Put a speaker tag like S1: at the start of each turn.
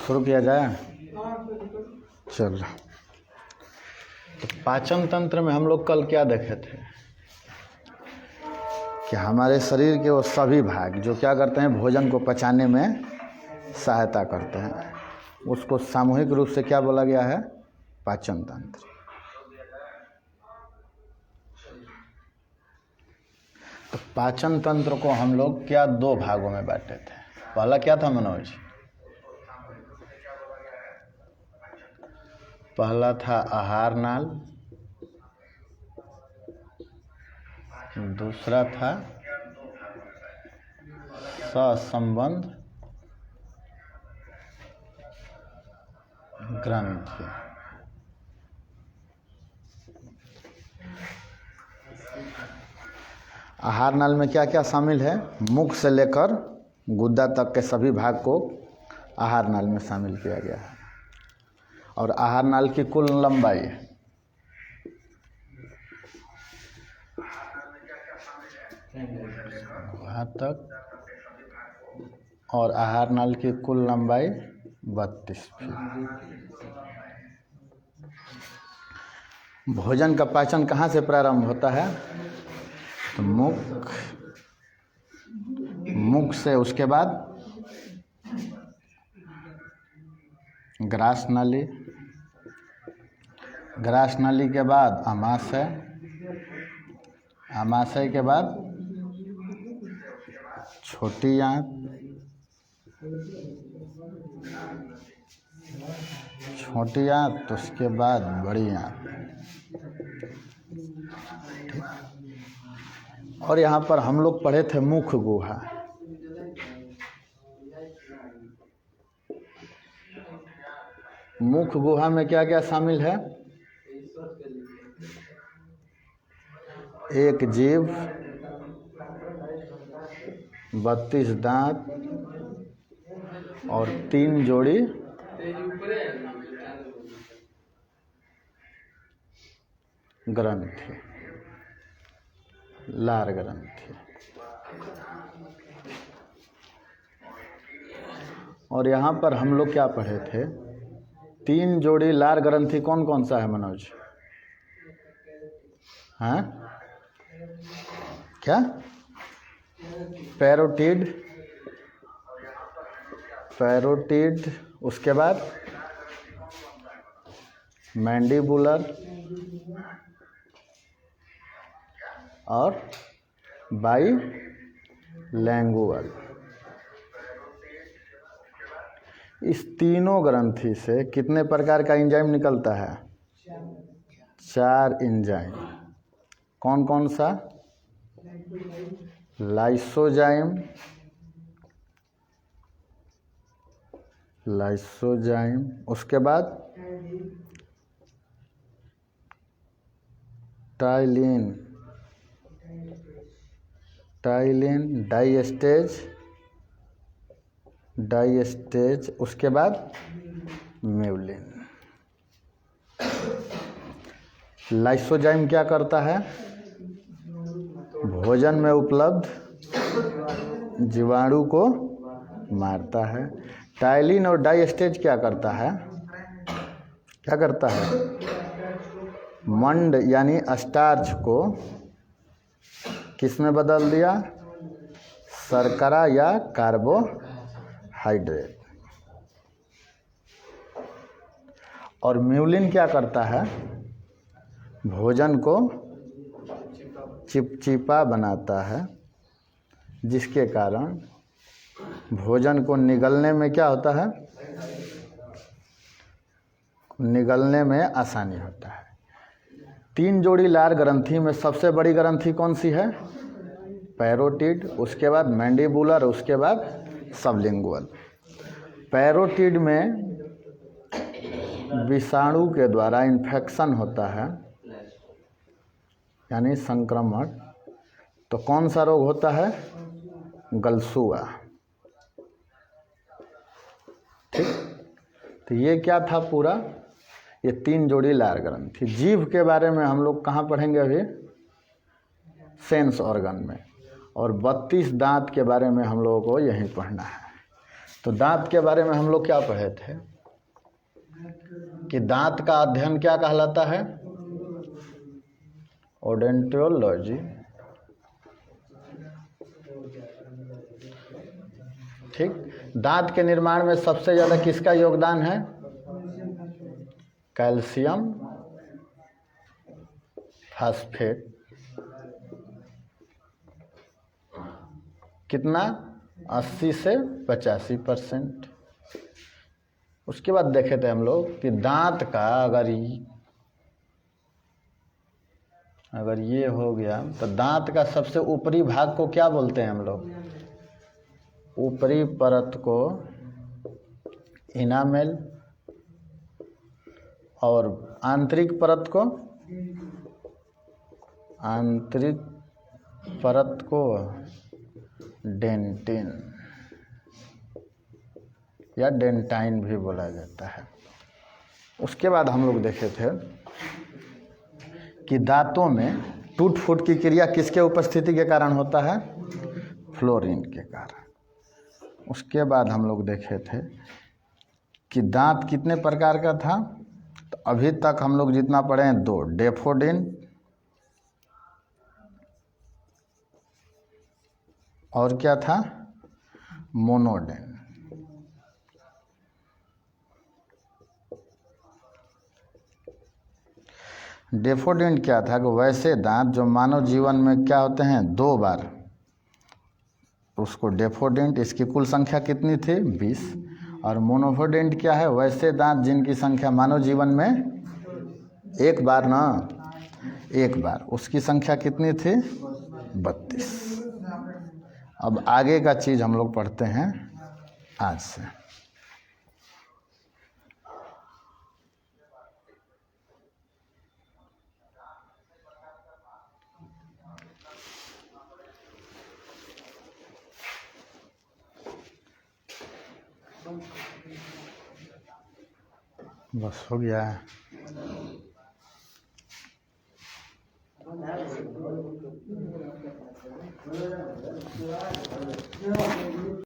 S1: शुरू किया जाए। चल, तो पाचन तंत्र में हम लोग कल क्या देखे थे कि हमारे शरीर के वो सभी भाग जो क्या करते हैं, भोजन को पचाने में सहायता करते हैं, उसको सामूहिक रूप से क्या बोला गया है, पाचन तंत्र। तो पाचन तंत्र को हम लोग क्या दो भागों में बांटे थे। पहला क्या था मनोज? पहला था आहार नाल, दूसरा था सहसंबंध ग्रंथि। आहार नाल में क्या क्या शामिल है? मुख से लेकर गुद्दा तक के सभी भाग को आहार नाल में शामिल किया गया है। और आहार नाल की कुल लंबाई वहाँ तक, और आहार नाल की कुल लंबाई 32 फीट। भोजन का पाचन कहाँ से प्रारंभ होता है? तो मुख से, उसके बाद ग्रास नाली, ग्रास नाली के बाद आमाशय, आमाशय के बाद छोटी आंत, छोटी आंत, उसके बाद बड़ी आंत। और यहाँ पर हम लोग पढ़े थे मुख गुहा। मुख गुहा में क्या क्या शामिल है? एक जीभ, 32 दांत और 3 जोड़ी ग्रंथि, लार ग्रंथि। और यहाँ पर हम लोग क्या पढ़े थे? 3 जोड़ी लार ग्रंथि कौन कौन सा है मनोज? हाँ, क्या? पैरोटिड, पैरोटिड, उसके बाद मैंडिबुलर और बाइलैंगुअल। इस तीनों ग्रंथि से कितने प्रकार का एंजाइम निकलता है? 4 एंजाइम। कौन कौन सा? लाइसोजाइम, लाइसोजाइम, उसके बाद टाइलिन, टाइलिन, डाइस्टेज, डाइस्टेज, उसके बाद म्यूलिन। लाइसोजाइम क्या करता है? भोजन में उपलब्ध जीवाणु को मारता है। टाइलिन और डाइस्टेज क्या करता है? क्या करता है? मंड यानी स्टार्च को किस में बदल दिया? शर्करा या कार्बोहाइड्रेट। और म्यूलिन क्या करता है? भोजन को चिपचिपा बनाता है, जिसके कारण भोजन को निगलने में क्या होता है? निगलने में आसानी होता है। 3 जोड़ी लार ग्रंथि में सबसे बड़ी ग्रंथि कौन सी है? पैरोटिड, उसके बाद मैंडिबुलर, उसके बाद सबलिंगुअल। पैरोटिड में विषाणु के द्वारा इन्फेक्शन होता है यानी संक्रमण, तो कौन सा रोग होता है? गलसुआ। ठीक, तो ये क्या था पूरा? ये 3 जोड़ी लार ग्रंथि। जीभ के बारे में हम लोग कहाँ पढ़ेंगे अभी? सेंस ऑर्गन में। और 32 दांत के बारे में हम लोगों को यहीं पढ़ना है। तो दांत के बारे में हम लोग क्या पढ़े थे कि दांत का अध्ययन क्या कहलाता है? ओडोंटोलॉजी। ठीक, दांत के निर्माण में सबसे ज़्यादा किसका योगदान है? Calcium phosphate. कितना? 80 से 85%। उसके बाद देखे थे हम लोग कि दांत का अगर ये हो गया तो दांत का सबसे ऊपरी भाग को क्या बोलते हैं हम लोग? ऊपरी परत को इनामेल और आंतरिक परत को डेंटिन या डेंटाइन भी बोला जाता है। उसके बाद हम लोग देखे थे कि दांतों में टूट फूट की क्रिया किसके उपस्थिति के कारण होता है? फ्लोरीन के कारण। उसके बाद हम लोग देखे थे कि दांत कितने प्रकार का था? तो अभी तक हम लोग जितना पढ़े हैं 2, डेफोडिन और क्या था? मोनोडेन। डेफोडिन क्या था कि वैसे दांत जो मानव जीवन में क्या होते हैं? 2 बार, उसको डेफोडेंट। इसकी कुल संख्या कितनी थी? 20। और मोनोफोडेंट क्या है? वैसे दांत जिनकी संख्या मानव जीवन में 1 बार ना, 1 बार, उसकी संख्या कितनी थी? 32। अब आगे का चीज़ हम लोग पढ़ते हैं आज से। बस हो गया है।